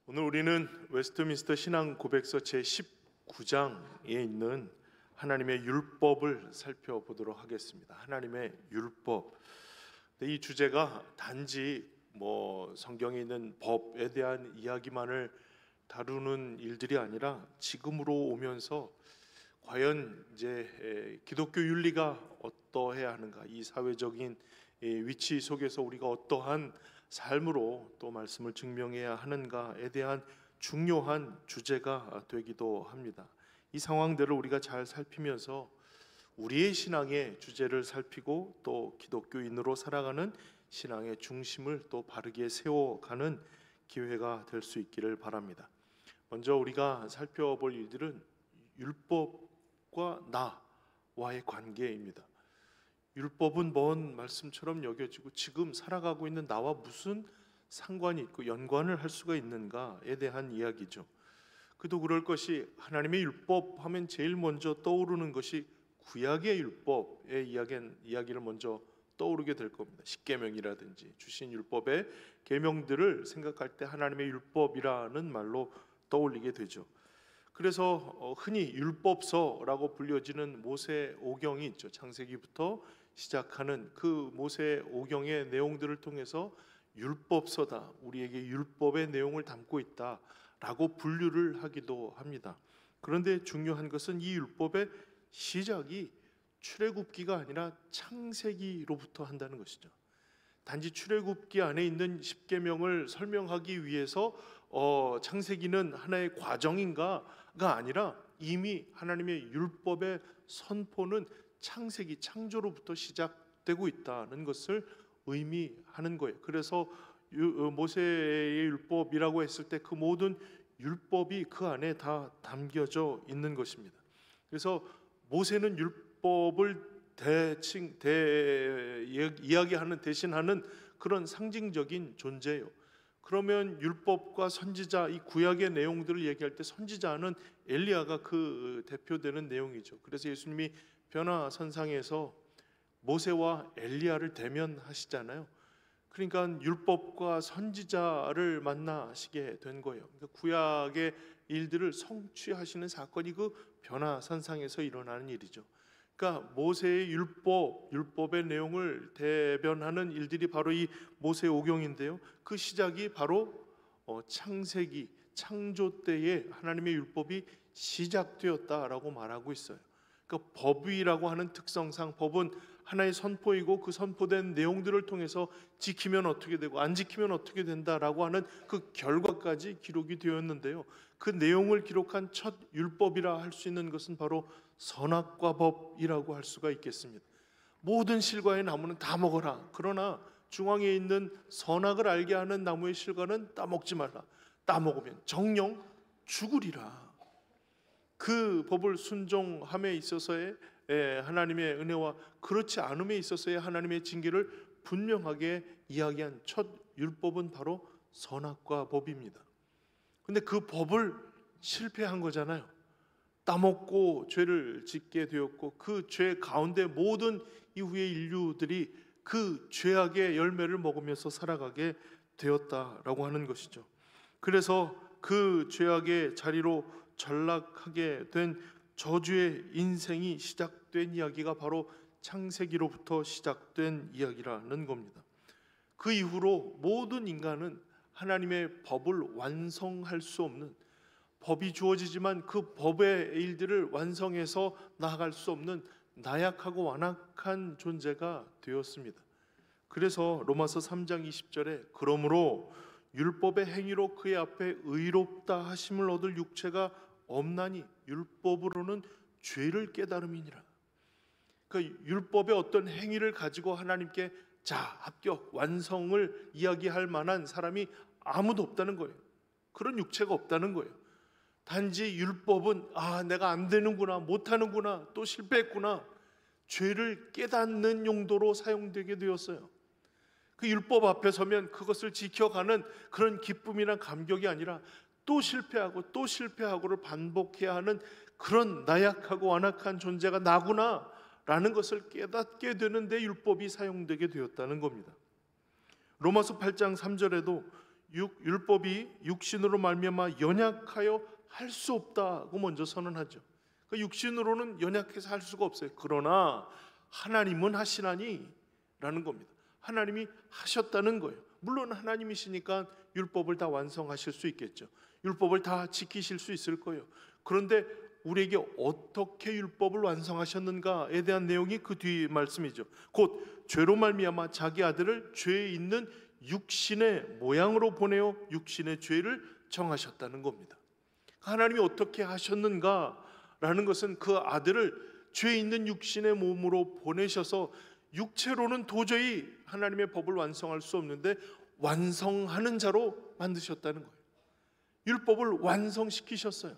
오늘 우리는 웨스트민스터 신앙 고백서 제19장에 있는 하나님의 율법을 살펴보도록 하겠습니다. 하나님의 율법. 이 주제가 단지 성경에 있는 법에 대한 이야기만을 다루는 일들이 아니라 지금으로 오면서 과연 이제 기독교 윤리가 어떠해야 하는가, 이 사회적인 위치 속에서 우리가 어떠한 삶으로 또 말씀을 증명해야 하는가에 대한 중요한 주제가 되기도 합니다. 이 상황들을 우리가 잘 살피면서 우리의 신앙의 주제를 살피고 또 기독교인으로 살아가는 신앙의 중심을 또 바르게 세워가는 기회가 될 수 있기를 바랍니다. 먼저 우리가 살펴볼 일들은 율법과 나와의 관계입니다. 율법은 먼 말씀처럼 여겨지고 지금 살아가고 있는 나와 무슨 상관이 있고 연관을 할 수가 있는가에 대한 이야기죠. 그도 그럴 것이 하나님의 율법 하면 제일 먼저 떠오르는 것이 구약의 율법의 이야기를 먼저 떠오르게 될 겁니다. 십계명이라든지 주신 율법의 계명들을 생각할 때 하나님의 율법이라는 말로 떠올리게 되죠. 그래서 흔히 율법서라고 불려지는 모세오경이 있죠. 창세기부터 시작하는 그 모세오경의 내용들을 통해서 율법서다, 우리에게 율법의 내용을 담고 있다라고 분류를 하기도 합니다. 그런데 중요한 것은 이 율법의 시작이 출애굽기가 아니라 창세기로부터 한다는 것이죠. 단지 출애굽기 안에 있는 십계명을 설명하기 위해서 창세기는 하나의 과정인가가 아니라 이미 하나님의 율법의 선포는 창세기, 창조로부터 시작되고 있다는 것을 의미하는 거예요. 그래서 모세의 율법이라고 했을 때 그 모든 율법이 그 안에 다 담겨져 있는 것입니다. 그래서 모세는 율법을 이야기하는, 대신하는 그런 상징적인 존재예요. 그러면 율법과 선지자, 이 구약의 내용들을 얘기할 때 선지자는 엘리야가 그 대표되는 내용이죠. 그래서 예수님이 변화선상에서 모세와 엘리야를 대면하시잖아요. 그러니까 율법과 선지자를 만나시게 된 거예요. 그러니까 구약의 일들을 성취하시는 사건이 그 변화선상에서 일어나는 일이죠. 그러니까 모세의 율법의 내용을 대변하는 일들이 바로 이 모세오경인데요. 그 시작이 바로 창세기, 창조 때에 하나님의 율법이 시작되었다라고 말하고 있어요. 그러니까 법이라고 하는 특성상 법은 하나의 선포이고 그 선포된 내용들을 통해서 지키면 어떻게 되고 안 지키면 어떻게 된다라고 하는 그 결과까지 기록이 되었는데요. 그 내용을 기록한 첫 율법이라 할 수 있는 것은 바로 선악과 법이라고 할 수가 있겠습니다. 모든 실과의 나무는 다 먹어라. 그러나 중앙에 있는 선악을 알게 하는 나무의 실과는 따먹지 말라. 따먹으면 정령 죽으리라. 그 법을 순종함에 있어서의 하나님의 은혜와 그렇지 않음에 있어서의 하나님의 징계를 분명하게 이야기한 첫 율법은 바로 선악과 법입니다. 근데 그 법을 실패한 거잖아요. 따먹고 죄를 짓게 되었고 그 죄 가운데 모든 이후의 인류들이 그 죄악의 열매를 먹으면서 살아가게 되었다라고 하는 것이죠. 그래서 그 죄악의 자리로 전락하게 된 저주의 인생이 시작된 이야기가 바로 창세기로부터 시작된 이야기라는 겁니다. 그 이후로 모든 인간은 하나님의 법을 완성할 수 없는, 법이 주어지지만 그 법의 일들을 완성해서 나아갈 수 없는 나약하고 완악한 존재가 되었습니다. 그래서 로마서 3장 20절에 그러므로 율법의 행위로 그의 앞에 의롭다 하심을 얻을 육체가 없나니 율법으로는 죄를 깨달음이니라. 그러니까 율법의 어떤 행위를 가지고 하나님께 합격, 완성을 이야기할 만한 사람이 아무도 없다는 거예요. 그런 육체가 없다는 거예요. 단지 율법은 내가 안 되는구나, 못하는구나, 또 실패했구나, 죄를 깨닫는 용도로 사용되게 되었어요. 그 율법 앞에 서면 그것을 지켜가는 그런 기쁨이나 감격이 아니라 또 실패하고 또 실패하고를 반복해야 하는 그런 나약하고 완악한 존재가 나구나 라는 것을 깨닫게 되는데 율법이 사용되게 되었다는 겁니다. 로마서 8장 3절에도 율법이 육신으로 말미암아 연약하여 할 수 없다고 먼저 선언하죠. 그 육신으로는 연약해서 할 수가 없어요. 그러나 하나님은 하시나니 라는 겁니다. 하나님이 하셨다는 거예요. 물론 하나님이시니까 율법을 다 완성하실 수 있겠죠. 율법을 다 지키실 수 있을 거예요. 그런데 우리에게 어떻게 율법을 완성하셨는가에 대한 내용이 그 뒤 말씀이죠. 곧 죄로 말미암아 자기 아들을 죄에 있는 육신의 모양으로 보내어 육신의 죄를 정하셨다는 겁니다. 하나님이 어떻게 하셨는가라는 것은 그 아들을 죄 있는 육신의 몸으로 보내셔서 육체로는 도저히 하나님의 법을 완성할 수 없는데 완성하는 자로 만드셨다는 거예요. 율법을 완성시키셨어요.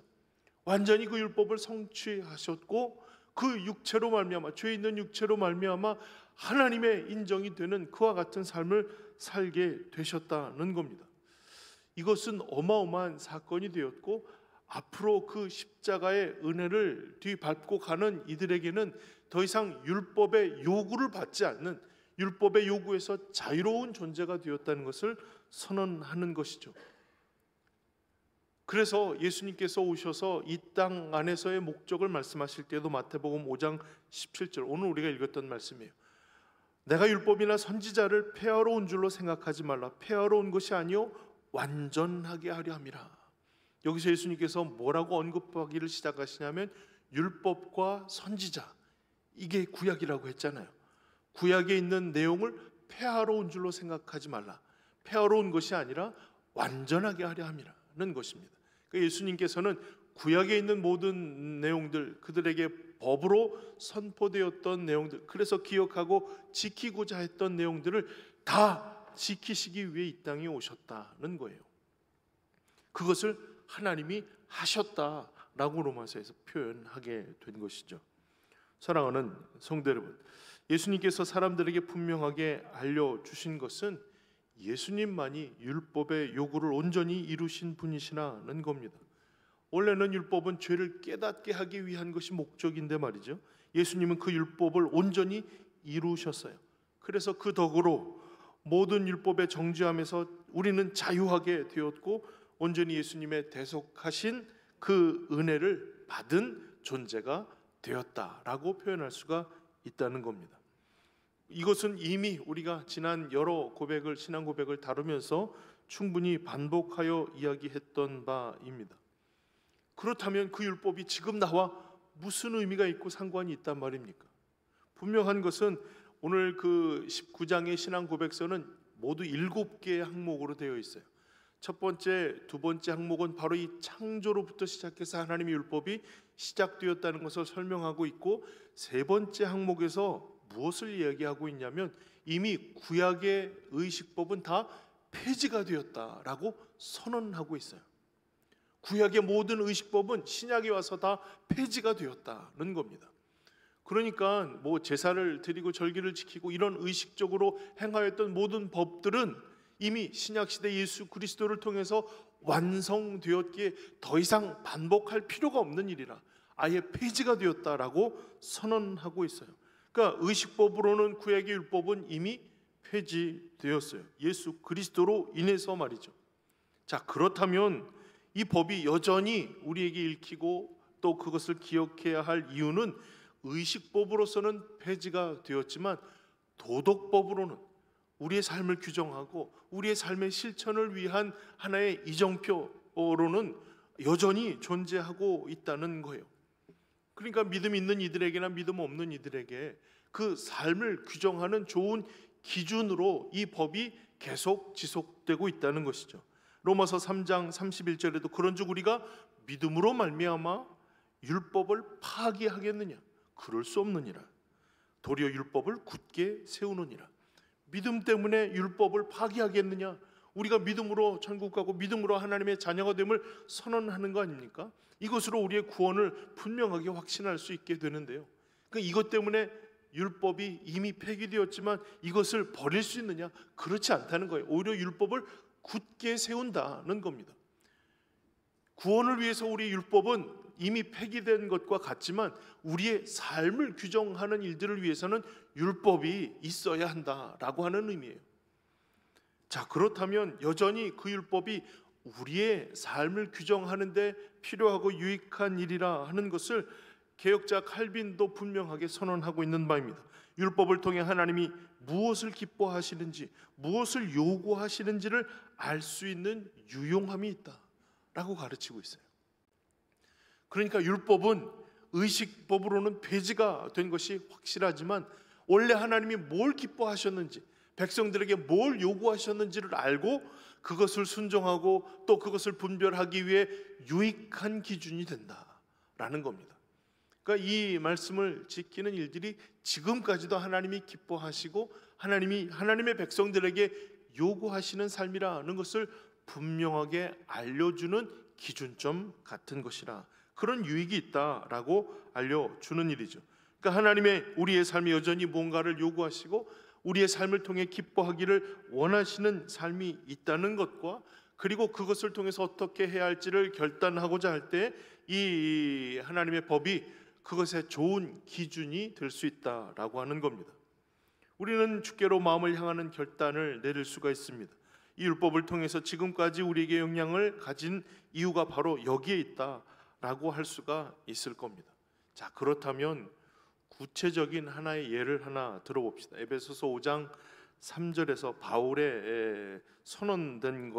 완전히 그 율법을 성취하셨고 그 육체로 말미암아 죄 있는 육체로 말미암아 하나님의 인정이 되는 그와 같은 삶을 살게 되셨다는 겁니다. 이것은 어마어마한 사건이 되었고 앞으로 그 십자가의 은혜를 뒤밟고 가는 이들에게는 더 이상 율법의 요구를 받지 않는, 율법의 요구에서 자유로운 존재가 되었다는 것을 선언하는 것이죠. 그래서 예수님께서 오셔서 이 땅 안에서의 목적을 말씀하실 때도 마태복음 5장 17절, 오늘 우리가 읽었던 말씀이에요. 내가 율법이나 선지자를 폐하러 온 줄로 생각하지 말라. 폐하러 온 것이 아니요 완전하게 하려 함이라. 여기서 예수님께서 뭐라고 언급하기를 시작하시냐면 율법과 선지자, 이게 구약이라고 했잖아요. 구약에 있는 내용을 폐하러 온 줄로 생각하지 말라. 폐하러 온 것이 아니라 완전하게 하려 함이라는 것입니다. 그러니까 예수님께서는 구약에 있는 모든 내용들, 그들에게 법으로 선포되었던 내용들, 그래서 기억하고 지키고자 했던 내용들을 다 지키시기 위해 이 땅에 오셨다는 거예요. 그것을 하나님이 하셨다라고 로마서에서 표현하게 된 것이죠. 사랑하는 성도 여러분, 예수님께서 사람들에게 분명하게 알려주신 것은 예수님만이 율법의 요구를 온전히 이루신 분이시라는 겁니다. 원래는 율법은 죄를 깨닫게 하기 위한 것이 목적인데 말이죠. 예수님은 그 율법을 온전히 이루셨어요. 그래서 그 덕으로 모든 율법의 정죄함에서 우리는 자유하게 되었고 온전히 예수님의 대속하신 그 은혜를 받은 존재가 되었다라고 표현할 수가 있다는 겁니다. 이것은 이미 우리가 지난 여러 고백을, 신앙 고백을 다루면서 충분히 반복하여 이야기했던 바입니다. 그렇다면 그 율법이 지금 나와 무슨 의미가 있고 상관이 있단 말입니까? 분명한 것은 오늘 그 19장의 신앙 고백서는 모두 7개의 항목으로 되어 있어요. 첫 번째, 두 번째 항목은 바로 이 창조로부터 시작해서 하나님의 율법이 시작되었다는 것을 설명하고 있고, 세 번째 항목에서 무엇을 이야기하고 있냐면 이미 구약의 의식법은 다 폐지가 되었다라고 선언하고 있어요. 구약의 모든 의식법은 신약에 와서 다 폐지가 되었다는 겁니다. 그러니까 뭐 제사를 드리고 절기를 지키고 이런 의식적으로 행하였던 모든 법들은 이미 신약시대 예수 그리스도를 통해서 완성되었기에 더 이상 반복할 필요가 없는 일이라 아예 폐지가 되었다라고 선언하고 있어요. 그러니까 의식법으로는 구약의 율법은 이미 폐지되었어요. 예수 그리스도로 인해서 말이죠. 자, 그렇다면 이 법이 여전히 우리에게 읽히고 또 그것을 기억해야 할 이유는 의식법으로서는 폐지가 되었지만 도덕법으로는 우리의 삶을 규정하고 우리의 삶의 실천을 위한 하나의 이정표로는 여전히 존재하고 있다는 거예요. 그러니까 믿음 있는 이들에게나 믿음 없는 이들에게 그 삶을 규정하는 좋은 기준으로 이 법이 계속 지속되고 있다는 것이죠. 로마서 3장 31절에도 그런즉 우리가 믿음으로 말미암아 율법을 파기하겠느냐? 그럴 수 없느니라. 도리어 율법을 굳게 세우느니라. 믿음 때문에 율법을 파기하겠느냐? 우리가 믿음으로 천국 가고 믿음으로 하나님의 자녀가 됨을 선언하는 거 아닙니까? 이것으로 우리의 구원을 분명하게 확신할 수 있게 되는데요. 그러니까 이것 때문에 율법이 이미 폐기되었지만 이것을 버릴 수 있느냐? 그렇지 않다는 거예요. 오히려 율법을 굳게 세운다는 겁니다. 구원을 위해서 우리 율법은 이미 폐기된 것과 같지만 우리의 삶을 규정하는 일들을 위해서는 율법이 있어야 한다라고 하는 의미예요. 자, 그렇다면 여전히 그 율법이 우리의 삶을 규정하는 데 필요하고 유익한 일이라 하는 것을 개혁자 칼빈도 분명하게 선언하고 있는 바입니다. 율법을 통해 하나님이 무엇을 기뻐하시는지, 무엇을 요구하시는지를 알 수 있는 유용함이 있다라고 가르치고 있어요. 그러니까 율법은 의식법으로는 폐지가 된 것이 확실하지만 원래 하나님이 뭘 기뻐하셨는지, 백성들에게 뭘 요구하셨는지를 알고 그것을 순종하고 또 그것을 분별하기 위해 유익한 기준이 된다라는 겁니다. 그러니까 이 말씀을 지키는 일들이 지금까지도 하나님이 기뻐하시고 하나님의 백성들에게 요구하시는 삶이라는 것을 분명하게 알려주는 기준점 같은 것이라, 그런 유익이 있다라고 알려주는 일이죠. 그러니까 하나님의 우리의 삶이 여전히 뭔가를 요구하시고 우리의 삶을 통해 기뻐하기를 원하시는 삶이 있다는 것과, 그리고 그것을 통해서 어떻게 해야 할지를 결단하고자 할 때 이 하나님의 법이 그것의 좋은 기준이 될 수 있다라고 하는 겁니다. 우리는 주께로 마음을 향하는 결단을 내릴 수가 있습니다. 이 율법을 통해서 지금까지 우리에게 영향을 가진 이유가 바로 여기에 있다라고 할 수가 있을 겁니다. 자, 그렇다면 구체적인 하나의 예를 하나 들어봅시다. 에베소서 5장 3절에서 바울의 선언된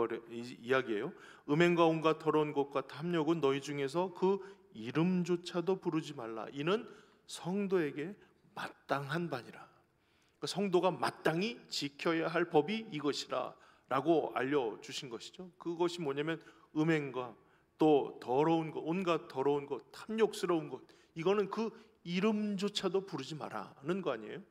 이야기예요. 음행과 온갖 더러운 것과 탐욕은 너희 중에서 그 이름조차도 부르지 말라. 이는 성도에게 마땅한 바니라. 성도가 마땅히 지켜야 할 법이 이것이라 라고 알려주신 것이죠. 그것이 뭐냐면 음행과 또 더러운 것, 온갖 더러운 것, 탐욕스러운 것, 이거는 그 이름조차도 부르지 마라는 거 아니에요?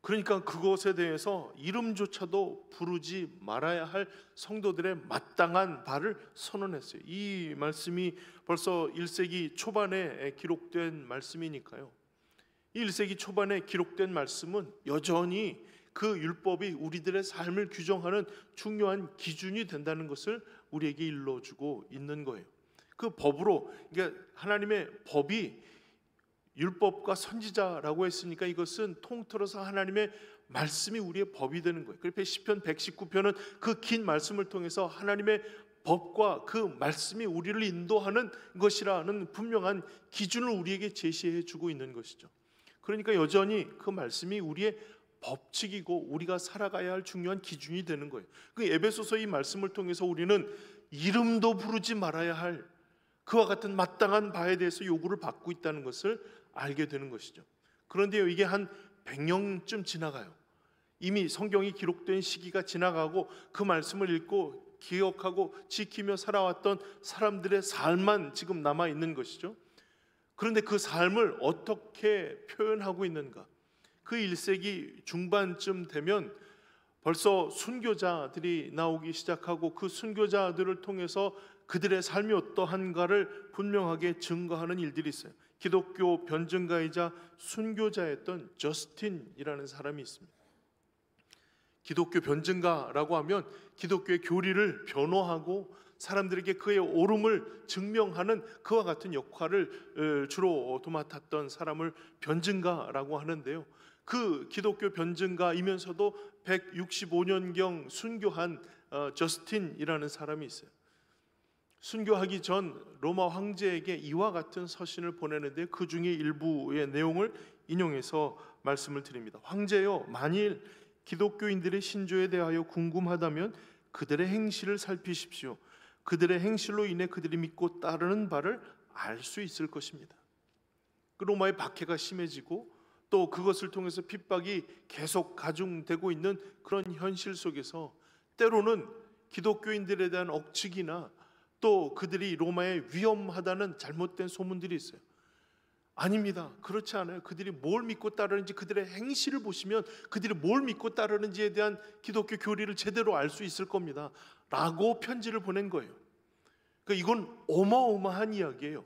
그러니까 그것에 대해서 이름조차도 부르지 말아야 할 성도들의 마땅한 바를 선언했어요. 이 말씀이 벌써 1세기 초반에 기록된 말씀이니까요. 이 1세기 초반에 기록된 말씀은 여전히 그 율법이 우리들의 삶을 규정하는 중요한 기준이 된다는 것을 우리에게 일러주고 있는 거예요. 그 법으로, 그러니까 하나님의 법이 율법과 선지자라고 했으니까 이것은 통틀어서 하나님의 말씀이 우리의 법이 되는 거예요. 그래서 시편 119편은 그 긴 말씀을 통해서 하나님의 법과 그 말씀이 우리를 인도하는 것이라는 분명한 기준을 우리에게 제시해 주고 있는 것이죠. 그러니까 여전히 그 말씀이 우리의 법칙이고 우리가 살아가야 할 중요한 기준이 되는 거예요. 그 에베소서 이 말씀을 통해서 우리는 이름도 부르지 말아야 할 그와 같은 마땅한 바에 대해서 요구를 받고 있다는 것을 알게 되는 것이죠. 그런데요, 이게 한 100년쯤 지나가요. 이미 성경이 기록된 시기가 지나가고 그 말씀을 읽고 기억하고 지키며 살아왔던 사람들의 삶만 지금 남아 있는 것이죠. 그런데 그 삶을 어떻게 표현하고 있는가? 그 1세기 중반쯤 되면 벌써 순교자들이 나오기 시작하고 그 순교자들을 통해서 그들의 삶이 어떠한가를 분명하게 증거하는 일들이 있어요. 기독교 변증가이자 순교자였던 저스틴이라는 사람이 있습니다. 기독교 변증가라고 하면 기독교의 교리를 변호하고 사람들에게 그의 옳음을 증명하는 그와 같은 역할을 주로 도맡았던 사람을 변증가라고 하는데요. 그 기독교 변증가이면서도 165년경 순교한 저스틴이라는 사람이 있어요. 순교하기 전 로마 황제에게 이와 같은 서신을 보내는데 그 중에 일부의 내용을 인용해서 말씀을 드립니다. 황제여, 만일 기독교인들의 신조에 대하여 궁금하다면 그들의 행실을 살피십시오. 그들의 행실로 인해 그들이 믿고 따르는 바를 알 수 있을 것입니다. 그 로마의 박해가 심해지고 또 그것을 통해서 핍박이 계속 가중되고 있는 그런 현실 속에서 때로는 기독교인들에 대한 억측이나 또 그들이 로마에 위험하다는 잘못된 소문들이 있어요. 아닙니다. 그렇지 않아요. 그들이 뭘 믿고 따르는지, 그들의 행실을 보시면 그들이 뭘 믿고 따르는지에 대한 기독교 교리를 제대로 알 수 있을 겁니다 라고 편지를 보낸 거예요. 그러니까 이건 어마어마한 이야기예요.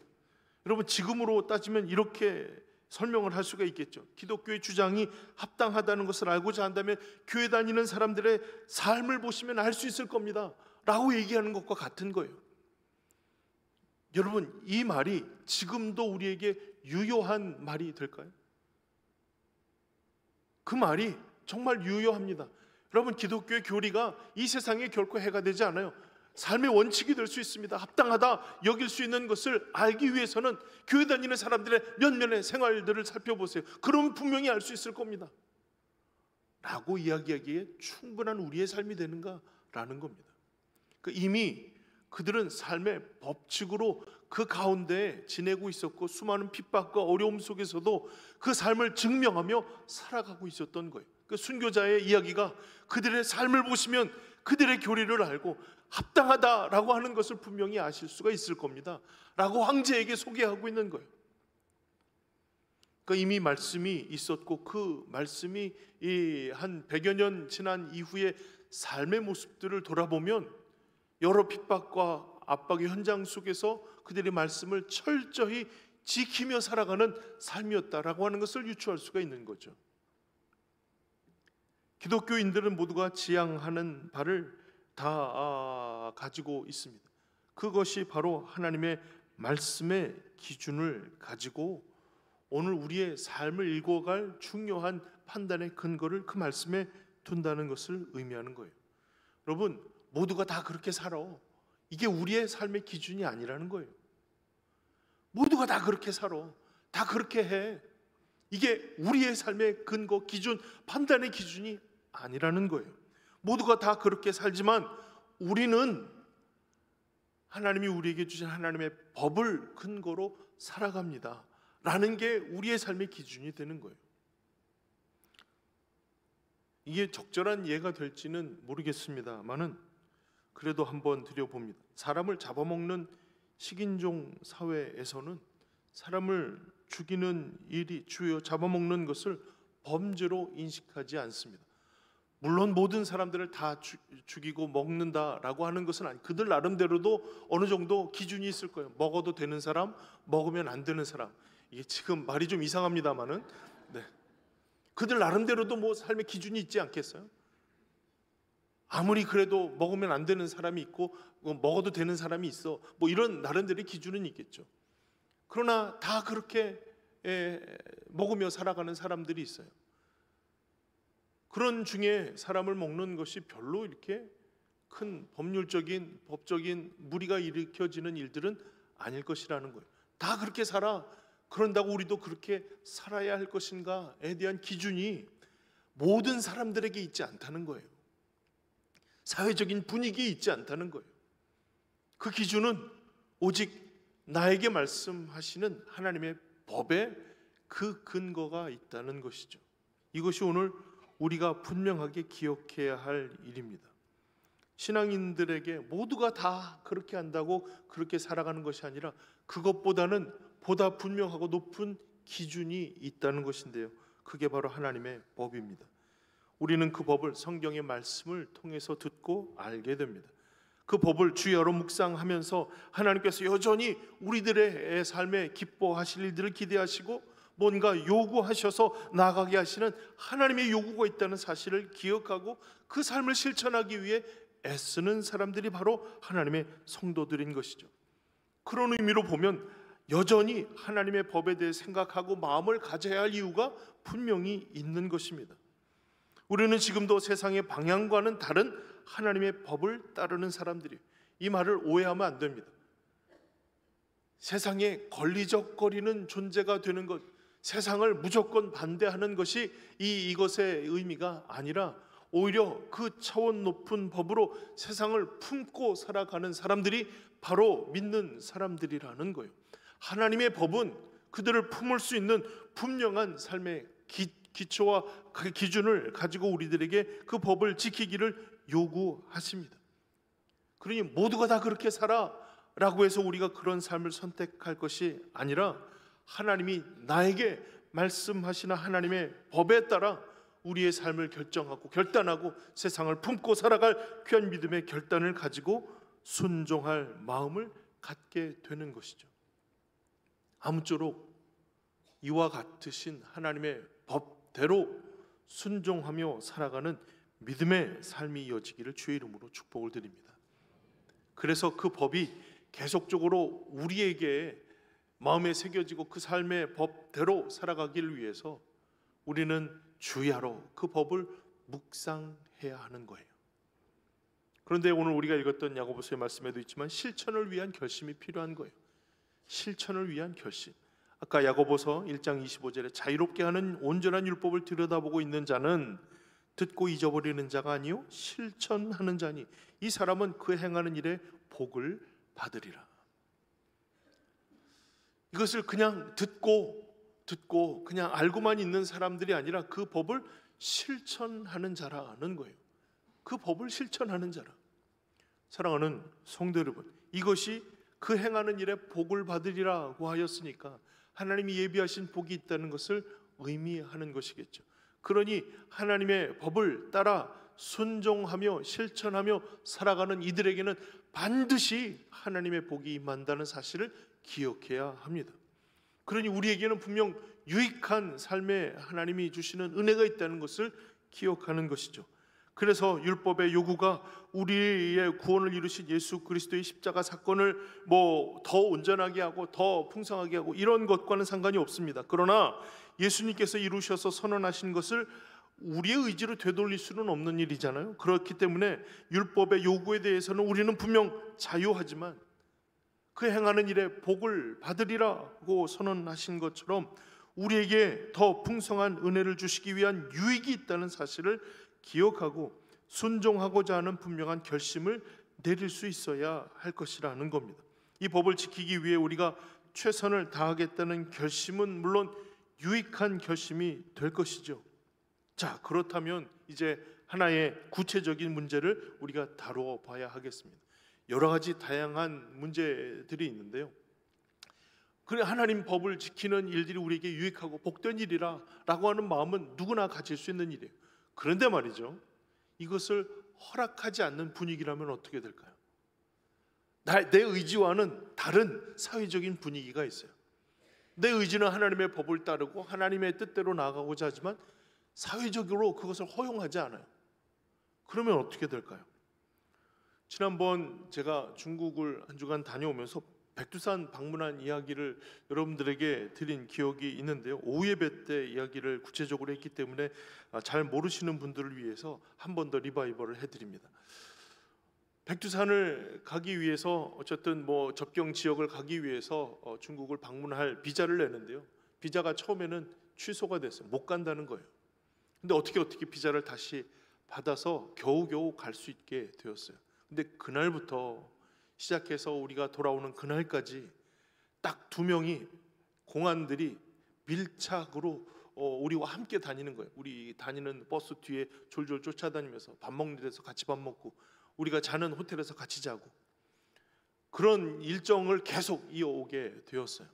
여러분, 지금으로 따지면 이렇게 설명을 할 수가 있겠죠. 기독교의 주장이 합당하다는 것을 알고자 한다면 교회 다니는 사람들의 삶을 보시면 알 수 있을 겁니다 라고 얘기하는 것과 같은 거예요. 여러분, 이 말이 지금도 우리에게 유효한 말이 될까요? 그 말이 정말 유효합니다. 여러분, 기독교의 교리가 이 세상에 결코 해가 되지 않아요. 삶의 원칙이 될 수 있습니다. 합당하다 여길 수 있는 것을 알기 위해서는 교회 다니는 사람들의 면면의 생활들을 살펴보세요. 그러면 분명히 알 수 있을 겁니다. 라고 이야기하기에 충분한 우리의 삶이 되는가라는 겁니다. 이미 그들은 삶의 법칙으로 그 가운데 지내고 있었고, 수많은 핍박과 어려움 속에서도 그 삶을 증명하며 살아가고 있었던 거예요. 순교자의 이야기가 그들의 삶을 보시면 그들의 교리를 알고 합당하다라고 하는 것을 분명히 아실 수가 있을 겁니다 라고 황제에게 소개하고 있는 거예요. 이미 말씀이 있었고, 그 말씀이 한 100여 년 지난 이후에 삶의 모습들을 돌아보면 여러 핍박과 압박의 현장 속에서 그들의 말씀을 철저히 지키며 살아가는 삶이었다라고 하는 것을 유추할 수가 있는 거죠. 기독교인들은 모두가 지향하는 바를 다 가지고 있습니다. 그것이 바로 하나님의 말씀의 기준을 가지고 오늘 우리의 삶을 읽어갈 중요한 판단의 근거를 그 말씀에 둔다는 것을 의미하는 거예요. 여러분, 모두가 다 그렇게 살아. 이게 우리의 삶의 기준이 아니라는 거예요. 모두가 다 그렇게 살아. 다 그렇게 해. 이게 우리의 삶의 근거, 기준, 판단의 기준이 아니라는 거예요. 모두가 다 그렇게 살지만 우리는 하나님이 우리에게 주신 하나님의 법을 근거로 살아갑니다 라는 게 우리의 삶의 기준이 되는 거예요. 이게 적절한 예가 될지는 모르겠습니다만은 그래도 한번 드려봅니다. 사람을 잡아먹는 식인종 사회에서는 사람을 죽이는 일이 주요, 잡아먹는 것을 범죄로 인식하지 않습니다. 물론 모든 사람들을 다 죽이고 먹는다라고 하는 것은 아니, 그들 나름대로도 어느 정도 기준이 있을 거예요. 먹어도 되는 사람, 먹으면 안 되는 사람. 이게 지금 말이 좀 이상합니다만은, 그들 나름대로도 뭐 삶의 기준이 있지 않겠어요? 아무리 그래도 먹으면 안 되는 사람이 있고 먹어도 되는 사람이 있어, 뭐 이런 나름대로의 기준은 있겠죠. 그러나 다 그렇게 먹으며 살아가는 사람들이 있어요. 그런 중에 사람을 먹는 것이 별로 이렇게 큰 법률적인, 법적인 무리가 일으켜지는 일들은 아닐 것이라는 거예요. 다 그렇게 살아. 그런다고 우리도 그렇게 살아야 할 것인가에 대한 기준이 모든 사람들에게 있지 않다는 거예요. 사회적인 분위기에 있지 않다는 거예요. 그 기준은 오직 나에게 말씀하시는 하나님의 법에 그 근거가 있다는 것이죠. 이것이 오늘 우리가 분명하게 기억해야 할 일입니다. 신앙인들에게 모두가 다 그렇게 한다고 그렇게 살아가는 것이 아니라 그것보다는 보다 분명하고 높은 기준이 있다는 것인데요, 그게 바로 하나님의 법입니다. 우리는 그 법을 성경의 말씀을 통해서 듣고 알게 됩니다. 그 법을 주야로 묵상하면서 하나님께서 여전히 우리들의 삶에 기뻐하실 일들을 기대하시고 뭔가 요구하셔서 나아가게 하시는 하나님의 요구가 있다는 사실을 기억하고 그 삶을 실천하기 위해 애쓰는 사람들이 바로 하나님의 성도들인 것이죠. 그런 의미로 보면 여전히 하나님의 법에 대해 생각하고 마음을 가져야 할 이유가 분명히 있는 것입니다. 우리는 지금도 세상의 방향과는 다른 하나님의 법을 따르는 사람들이에요. 이 말을 오해하면 안 됩니다. 세상에 걸리적거리는 존재가 되는 것, 세상을 무조건 반대하는 것이 이것의 의미가 아니라 오히려 그 차원 높은 법으로 세상을 품고 살아가는 사람들이 바로 믿는 사람들이라는 거예요. 하나님의 법은 그들을 품을 수 있는 분명한 삶의 기초와 그 기준을 가지고 우리들에게 그 법을 지키기를 요구하십니다. 그러니 모두가 다 그렇게 살아 라고 해서 우리가 그런 삶을 선택할 것이 아니라 하나님이 나에게 말씀하시는 하나님의 법에 따라 우리의 삶을 결정하고 결단하고 세상을 품고 살아갈 귀한 믿음의 결단을 가지고 순종할 마음을 갖게 되는 것이죠. 아무쪼록 이와 같으신 하나님의 법대로 순종하며 살아가는 믿음의 삶이 이어지기를 주의 이름으로 축복을 드립니다. 그래서 그 법이 계속적으로 우리에게 마음에 새겨지고 그 삶의 법대로 살아가기를 위해서 우리는 주야로 그 법을 묵상해야 해야 하는 거예요. 그런데 오늘 우리가 읽었던 야고보서의 말씀에도 있지만 실천을 위한 결심이 필요한 거예요. 실천을 위한 결심. 아까 야고보서 1장 25절에 자유롭게 하는 온전한 율법을 들여다보고 있는 자는 듣고 잊어버리는 자가 아니요 실천하는 자니 이 사람은 그 행하는 일에 복을 받으리라. 이것을 그냥 듣고 그냥 알고만 있는 사람들이 아니라 그 법을 실천하는 자라는 거예요. 그 법을 실천하는 자라. 사랑하는 성도 여러분, 이것이 그 행하는 일에 복을 받으리라고 하였으니까 하나님이 예비하신 복이 있다는 것을 의미하는 것이겠죠. 그러니 하나님의 법을 따라 순종하며 실천하며 살아가는 이들에게는 반드시 하나님의 복이 임한다는 사실을 기억해야 합니다. 그러니 우리에게는 분명 유익한 삶에 하나님이 주시는 은혜가 있다는 것을 기억하는 것이죠. 그래서 율법의 요구가 우리의 구원을 이루신 예수 그리스도의 십자가 사건을 더 온전하게 하고 더 풍성하게 하고 이런 것과는 상관이 없습니다. 그러나 예수님께서 이루셔서 선언하신 것을 우리의 의지로 되돌릴 수는 없는 일이잖아요. 그렇기 때문에 율법의 요구에 대해서는 우리는 분명 자유하지만 그 행하는 일에 복을 받으리라고 선언하신 것처럼 우리에게 더 풍성한 은혜를 주시기 위한 유익이 있다는 사실을 기억하고 순종하고자 하는 분명한 결심을 내릴 수 있어야 할 것이라는 겁니다. 이 법을 지키기 위해 우리가 최선을 다하겠다는 결심은 물론 유익한 결심이 될 것이죠. 자, 그렇다면 이제 하나의 구체적인 문제를 우리가 다루어 봐야 하겠습니다. 여러 가지 다양한 문제들이 있는데요. 그래 하나님 법을 지키는 일들이 우리에게 유익하고 복된 일이라고 하는 마음은 누구나 가질 수 있는 일이에요. 그런데 말이죠, 이것을 허락하지 않는 분위기라면 어떻게 될까요? 내 의지와는 다른 사회적인 분위기가 있어요. 내 의지는 하나님의 법을 따르고 하나님의 뜻대로 나아가고자 하지만 사회적으로 그것을 허용하지 않아요. 그러면 어떻게 될까요? 지난번 제가 중국을 한 주간 다녀오면서 백두산 방문한 이야기를 여러분들에게 드린 기억이 있는데요. 오후 예배 때 이야기를 구체적으로 했기 때문에 잘 모르시는 분들을 위해서 한 번 더 리바이벌을 해드립니다. 백두산을 가기 위해서 어쨌든 접경 지역을 가기 위해서 중국을 방문할 비자를 내는데요. 비자가 처음에는 취소가 됐어요. 못 간다는 거예요. 근데 어떻게 비자를 다시 받아서 겨우겨우 갈 수 있게 되었어요. 근데 그날부터 시작해서 우리가 돌아오는 그날까지 딱 2명이 공안들이 밀착으로 우리와 함께 다니는 거예요. 우리 다니는 버스 뒤에 졸졸 쫓아다니면서 밥 먹는 데서 같이 밥 먹고 우리가 자는 호텔에서 같이 자고 그런 일정을 계속 이어오게 되었어요.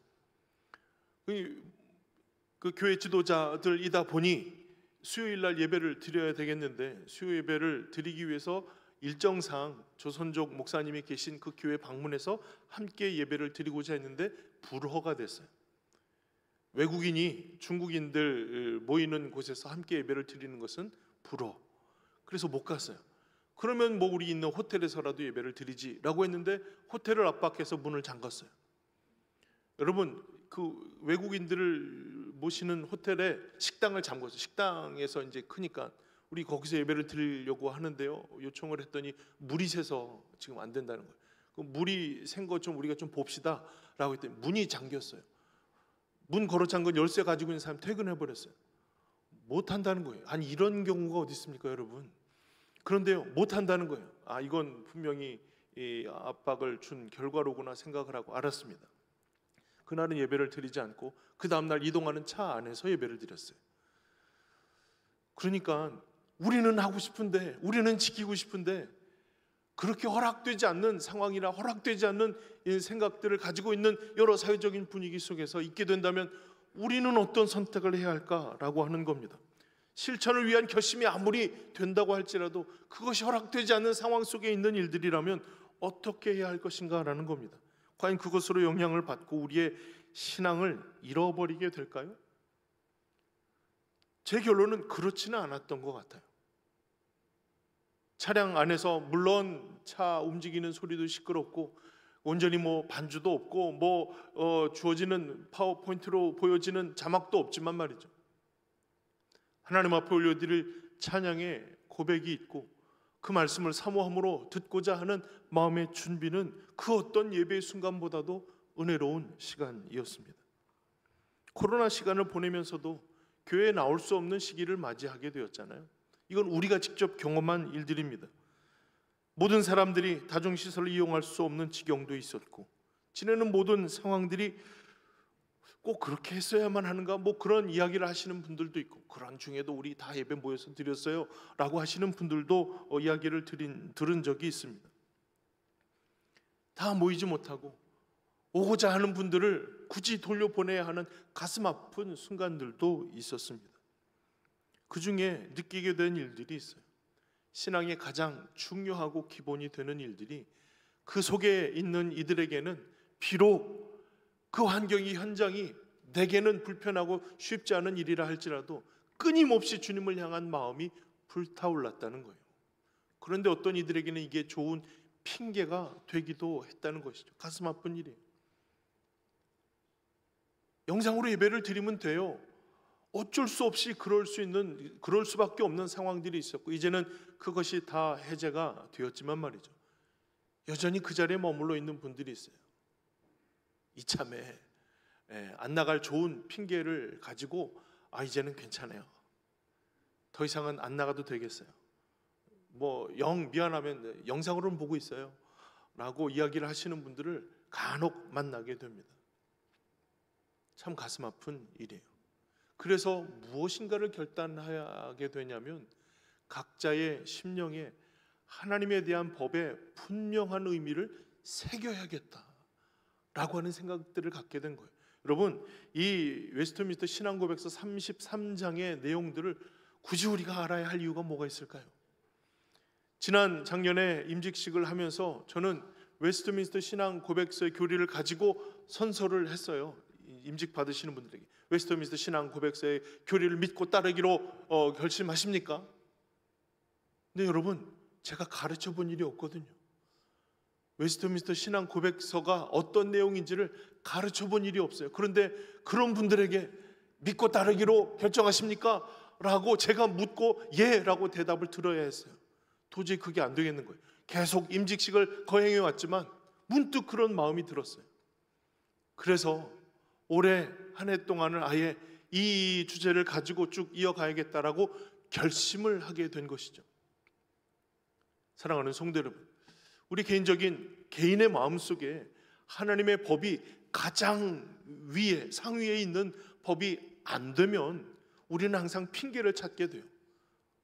그 교회 지도자들이다 보니 수요일 날 예배를 드려야 되겠는데 수요 예배를 드리기 위해서 일정상 조선족 목사님이 계신 그 교회 방문해서 함께 예배를 드리고자 했는데 불허가 됐어요. 외국인이 중국인들 모이는 곳에서 함께 예배를 드리는 것은 불허. 그래서 못 갔어요. 그러면 우리 있는 호텔에서라도 예배를 드리지라고 했는데 호텔을 압박해서 문을 잠갔어요. 여러분, 그 외국인들을 모시는 호텔에 식당을 잠궜어요. 식당에서 이제 크니까 우리 거기서 예배를 드리려고 하는데요. 요청을 했더니 물이 새서 지금 안 된다는 거예요. 그 물이 샌 것 좀 우리가 좀 봅시다라고 했더니 문이 잠겼어요. 문 걸어 잠근 열쇠 가지고 있는 사람 퇴근해 버렸어요. 못 한다는 거예요. 아니 이런 경우가 어디 있습니까, 여러분? 그런데요, 못 한다는 거예요. 이건 분명히 이 압박을 준 결과로구나 생각을 하고 알았습니다. 그날은 예배를 드리지 않고 그 다음 날 이동하는 차 안에서 예배를 드렸어요. 그러니까 우리는 하고 싶은데 우리는 지키고 싶은데 그렇게 허락되지 않는 상황이나 허락되지 않는 생각들을 가지고 있는 여러 사회적인 분위기 속에서 있게 된다면 우리는 어떤 선택을 해야 할까라고 하는 겁니다. 실천을 위한 결심이 아무리 된다고 할지라도 그것이 허락되지 않는 상황 속에 있는 일들이라면 어떻게 해야 할 것인가라는 겁니다. 과연 그것으로 영향을 받고 우리의 신앙을 잃어버리게 될까요? 제 결론은 그렇지는 않았던 것 같아요. 차량 안에서 물론 차 움직이는 소리도 시끄럽고 온전히 반주도 없고 주어지는 파워포인트로 보여지는 자막도 없지만 말이죠. 하나님 앞에 올려드릴 찬양의 고백이 있고 그 말씀을 사모함으로 듣고자 하는 마음의 준비는 그 어떤 예배의 순간보다도 은혜로운 시간이었습니다. 코로나 시간을 보내면서도 교회에 나올 수 없는 시기를 맞이하게 되었잖아요. 이건 우리가 직접 경험한 일들입니다. 모든 사람들이 다중시설을 이용할 수 없는 지경도 있었고, 지내는 모든 상황들이 꼭 그렇게 했어야만 하는가, 그런 이야기를 하시는 분들도 있고, 그런 중에도 우리 다 예배 모여서 드렸어요 라고 하시는 분들도 이야기를 들은 적이 있습니다. 다 모이지 못하고 오고자 하는 분들을 굳이 돌려보내야 하는 가슴 아픈 순간들도 있었습니다. 그 중에 느끼게 된 일들이 있어요. 신앙의 가장 중요하고 기본이 되는 일들이 그 속에 있는 이들에게는 비록 그 환경이, 현장이 내게는 불편하고 쉽지 않은 일이라 할지라도 끊임없이 주님을 향한 마음이 불타올랐다는 거예요. 그런데 어떤 이들에게는 이게 좋은 핑계가 되기도 했다는 것이죠. 가슴 아픈 일이에요. 영상으로 예배를 드리면 돼요. 어쩔 수 없이 그럴 수밖에 없는 상황들이 있었고, 이제는 그것이 다 해제가 되었지만 말이죠, 여전히 그 자리에 머물러 있는 분들이 있어요. 이참에 안 나갈 좋은 핑계를 가지고 이제는 괜찮아요, 더 이상은 안 나가도 되겠어요, 영 미안하면 영상으로는 보고 있어요 라고 이야기를 하시는 분들을 간혹 만나게 됩니다. 참 가슴 아픈 일이에요. 그래서 무엇인가를 결단하게 되냐면 각자의 심령에 하나님에 대한 법에 분명한 의미를 새겨야겠다라고 하는 생각들을 갖게 된 거예요. 여러분, 이 웨스트민스터 신앙고백서 33장의 내용들을 굳이 우리가 알아야 할 이유가 뭐가 있을까요? 지난 작년에 임직식을 하면서 저는 웨스트민스터 신앙고백서의 교리를 가지고 선서를 했어요. 임직 받으시는 분들에게 웨스트민스터 신앙 고백서의 교리를 믿고 따르기로 결심하십니까? 근데 여러분, 제가 가르쳐 본 일이 없거든요. 웨스트민스터 신앙 고백서가 어떤 내용인지를 가르쳐 본 일이 없어요. 그런데 그런 분들에게 믿고 따르기로 결정하십니까? 라고 제가 묻고 예 라고 대답을 들어야 했어요. 도저히 그게 안 되겠는 거예요. 계속 임직식을 거행해 왔지만 문득 그런 마음이 들었어요. 그래서 올해 한 해 동안을 아예 이 주제를 가지고 쭉 이어가야겠다라고 결심을 하게 된 것이죠. 사랑하는 성도 여러분, 우리 개인의 마음속에 하나님의 법이 가장 위에, 상위에 있는 법이 안 되면 우리는 항상 핑계를 찾게 돼요.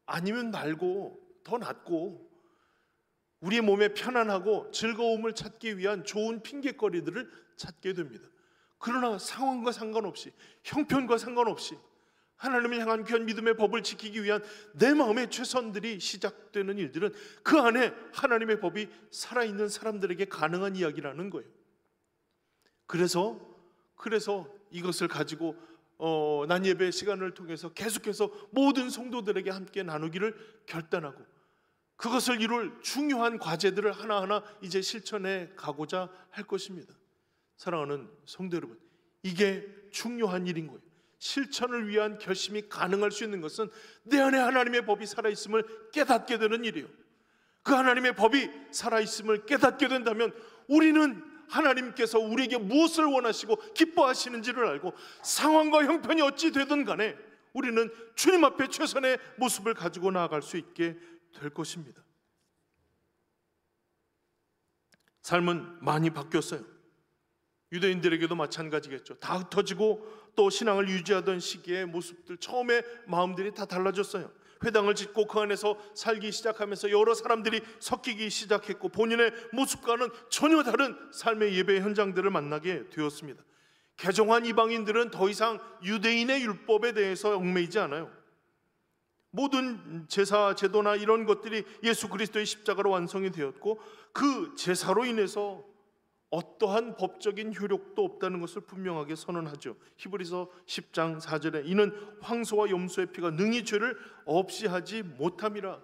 아니면 말고 더 낫고 우리의 몸에 편안하고 즐거움을 찾기 위한 좋은 핑계거리들을 찾게 됩니다. 그러나 상황과 상관없이, 형편과 상관없이 하나님을 향한 귀한 믿음의 법을 지키기 위한 내 마음의 최선들이 시작되는 일들은 그 안에 하나님의 법이 살아있는 사람들에게 가능한 이야기라는 거예요. 그래서 이것을 가지고 난 예배 시간을 통해서 계속해서 모든 성도들에게 함께 나누기를 결단하고 그것을 이룰 중요한 과제들을 하나하나 이제 실천해 가고자 할 것입니다. 사랑하는 성도 여러분, 이게 중요한 일인 거예요. 실천을 위한 결심이 가능할 수 있는 것은 내 안에 하나님의 법이 살아있음을 깨닫게 되는 일이에요. 그 하나님의 법이 살아있음을 깨닫게 된다면 우리는 하나님께서 우리에게 무엇을 원하시고 기뻐하시는지를 알고 상황과 형편이 어찌 되든 간에 우리는 주님 앞에 최선의 모습을 가지고 나아갈 수 있게 될 것입니다. 삶은 많이 바뀌었어요. 유대인들에게도 마찬가지겠죠. 다 흩어지고 또 신앙을 유지하던 시기의 모습들, 처음에 마음들이 다 달라졌어요. 회당을 짓고 그 안에서 살기 시작하면서 여러 사람들이 섞이기 시작했고 본인의 모습과는 전혀 다른 삶의 예배 현장들을 만나게 되었습니다. 개종한 이방인들은 더 이상 유대인의 율법에 대해서 얽매이지 않아요. 모든 제사, 제도나 이런 것들이 예수 그리스도의 십자가로 완성이 되었고 그 제사로 인해서 어떠한 법적인 효력도 없다는 것을 분명하게 선언하죠. 히브리서 10장 4절에 이는 황소와 염소의 피가 능히 죄를 없이 하지 못함이라.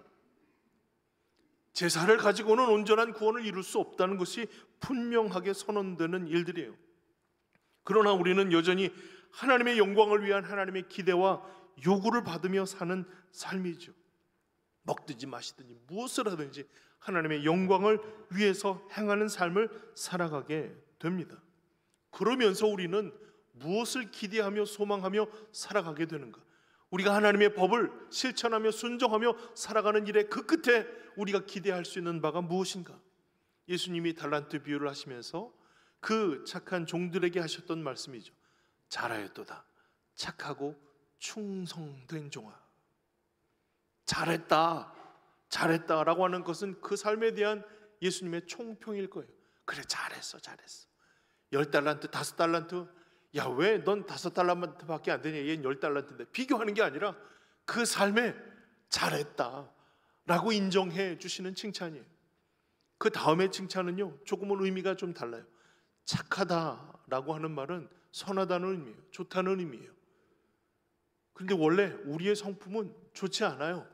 제사를 가지고는 온전한 구원을 이룰 수 없다는 것이 분명하게 선언되는 일들이에요. 그러나 우리는 여전히 하나님의 영광을 위한 하나님의 기대와 요구를 받으며 사는 삶이죠. 먹든지 마시든지 무엇을 하든지 하나님의 영광을 위해서 행하는 삶을 살아가게 됩니다. 그러면서 우리는 무엇을 기대하며 소망하며 살아가게 되는가? 우리가 하나님의 법을 실천하며 순종하며 살아가는 일에 그 끝에 우리가 기대할 수 있는 바가 무엇인가? 예수님이 달란트 비유를 하시면서 그 착한 종들에게 하셨던 말씀이죠. 잘하였도다 착하고 충성된 종아. 잘했다라고 하는 것은 그 삶에 대한 예수님의 총평일 거예요. 그래, 잘했어. 10달란트 5달란트, 야 왜 넌 5달란트밖에 안 되냐, 얘는 10달란트인데, 비교하는 게 아니라 그 삶에 잘했다라고 인정해 주시는 칭찬이에요. 그 다음에 칭찬은요, 조금은 의미가 좀 달라요. 착하다라고 하는 말은 선하다는 의미예요. 좋다는 의미예요. 그런데 원래 우리의 성품은 좋지 않아요.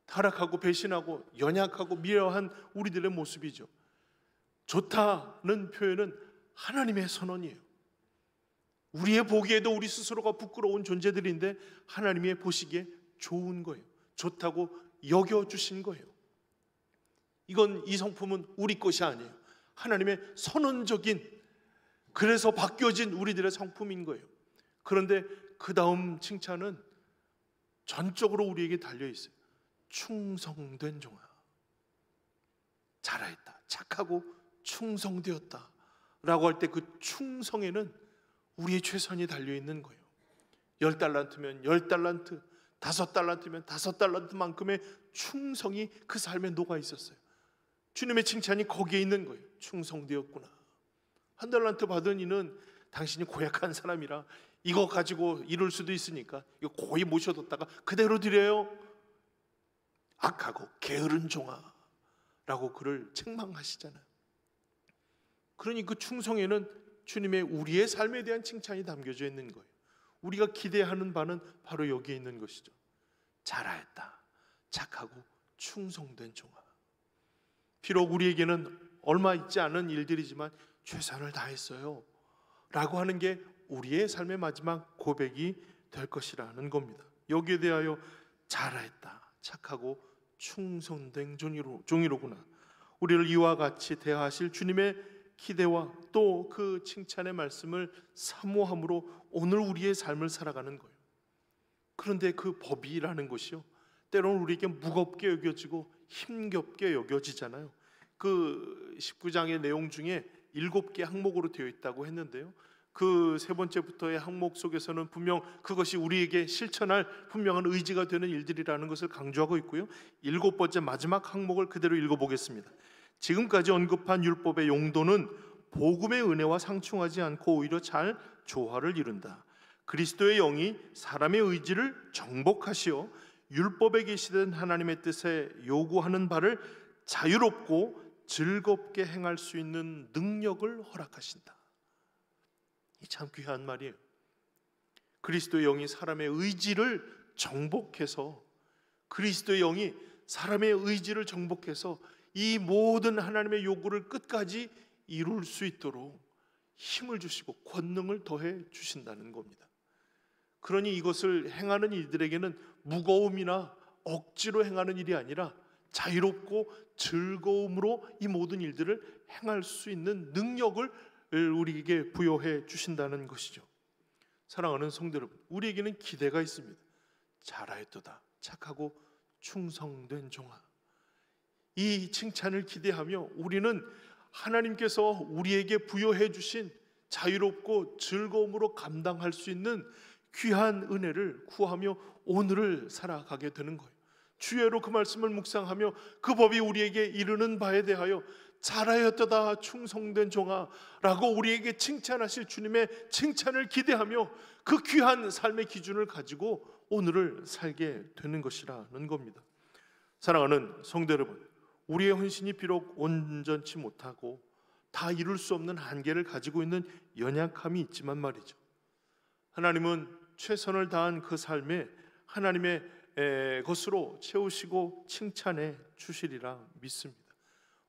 타락하고 배신하고 연약하고 미련한 우리들의 모습이죠. 좋다는 표현은 하나님의 선언이에요. 우리의 보기에도 우리 스스로가 부끄러운 존재들인데 하나님의 보시기에 좋은 거예요. 좋다고 여겨주신 거예요. 이 성품은 우리 것이 아니에요. 하나님의 선언적인, 그래서 바뀌어진 우리들의 성품인 거예요. 그런데 그 다음 칭찬은 전적으로 우리에게 달려있어요. 충성된 종아. 잘하였다, 착하고 충성되었다 라고 할 때 그 충성에는 우리의 최선이 달려있는 거예요. 10달란트면 10달란트, 5달란트면 5달란트만큼의 충성이 그 삶에 녹아 있었어요. 주님의 칭찬이 거기에 있는 거예요. 충성되었구나. 1달란트 받은 이는 당신이 고약한 사람이라 이거 가지고 이룰 수도 있으니까 이거 고이 모셔뒀다가 그대로 드려요. 악하고 게으른 종아 라고 그를 책망하시잖아요. 그러니 그 충성에는 주님의 우리의 삶에 대한 칭찬이 담겨져 있는 거예요. 우리가 기대하는 바는 바로 여기에 있는 것이죠. 잘하였다, 착하고 충성된 종아. 비록 우리에게는 얼마 있지 않은 일들이지만 최선을 다했어요 라고 하는 게 우리의 삶의 마지막 고백이 될 것이라는 겁니다. 여기에 대하여 잘하였다, 착하고 충성된 종이로구나. 우리를 이와 같이 대하실 주님의 기대와 또 그 칭찬의 말씀을 사모함으로 오늘 우리의 삶을 살아가는 거예요. 그런데 그 법이라는 것이요, 때로는 우리에게 무겁게 여겨지고 힘겹게 여겨지잖아요. 그 19장의 내용 중에 7개 항목으로 되어 있다고 했는데요, 그 세 번째부터의 항목 속에서는 분명 그것이 우리에게 실천할 분명한 의지가 되는 일들이라는 것을 강조하고 있고요, 7번째 마지막 항목을 그대로 읽어보겠습니다. 지금까지 언급한 율법의 용도는 복음의 은혜와 상충하지 않고 오히려 잘 조화를 이룬다. 그리스도의 영이 사람의 의지를 정복하시어 율법에 계시던 하나님의 뜻에 요구하는 바를 자유롭고 즐겁게 행할 수 있는 능력을 허락하신다. 이 참 귀한 말이에요. 그리스도의 영이 사람의 의지를 정복해서, 그리스도의 영이 사람의 의지를 정복해서 이 모든 하나님의 요구를 끝까지 이룰 수 있도록 힘을 주시고 권능을 더해 주신다는 겁니다. 그러니 이것을 행하는 이들에게는 무거움이나 억지로 행하는 일이 아니라 자유롭고 즐거움으로 이 모든 일들을 행할 수 있는 능력을 우리에게 부여해 주신다는 것이죠. 사랑하는 성도 여러분, 우리에게는 기대가 있습니다. 잘하였도다, 착하고 충성된 종아. 이 칭찬을 기대하며 우리는 하나님께서 우리에게 부여해 주신 자유롭고 즐거움으로 감당할 수 있는 귀한 은혜를 구하며 오늘을 살아가게 되는 거예요. 주야로 그 말씀을 묵상하며 그 법이 우리에게 이르는 바에 대하여 잘하였도다 충성된 종아 라고 우리에게 칭찬하실 주님의 칭찬을 기대하며 그 귀한 삶의 기준을 가지고 오늘을 살게 되는 것이라는 겁니다. 사랑하는 성도 여러분, 우리의 헌신이 비록 온전치 못하고 다 이룰 수 없는 한계를 가지고 있는 연약함이 있지만 말이죠, 하나님은 최선을 다한 그 삶에 하나님의 것으로 채우시고 칭찬해 주시리라 믿습니다.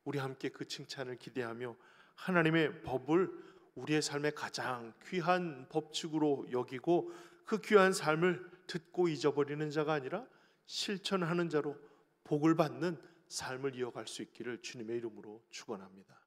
우리 함께 그 칭찬을 기대하며 하나님의 법을 우리의 삶의 가장 귀한 법칙으로 여기고 그 귀한 삶을 듣고 잊어버리는 자가 아니라 실천하는 자로 복을 받는 삶을 이어갈 수 있기를 주님의 이름으로 축원합니다.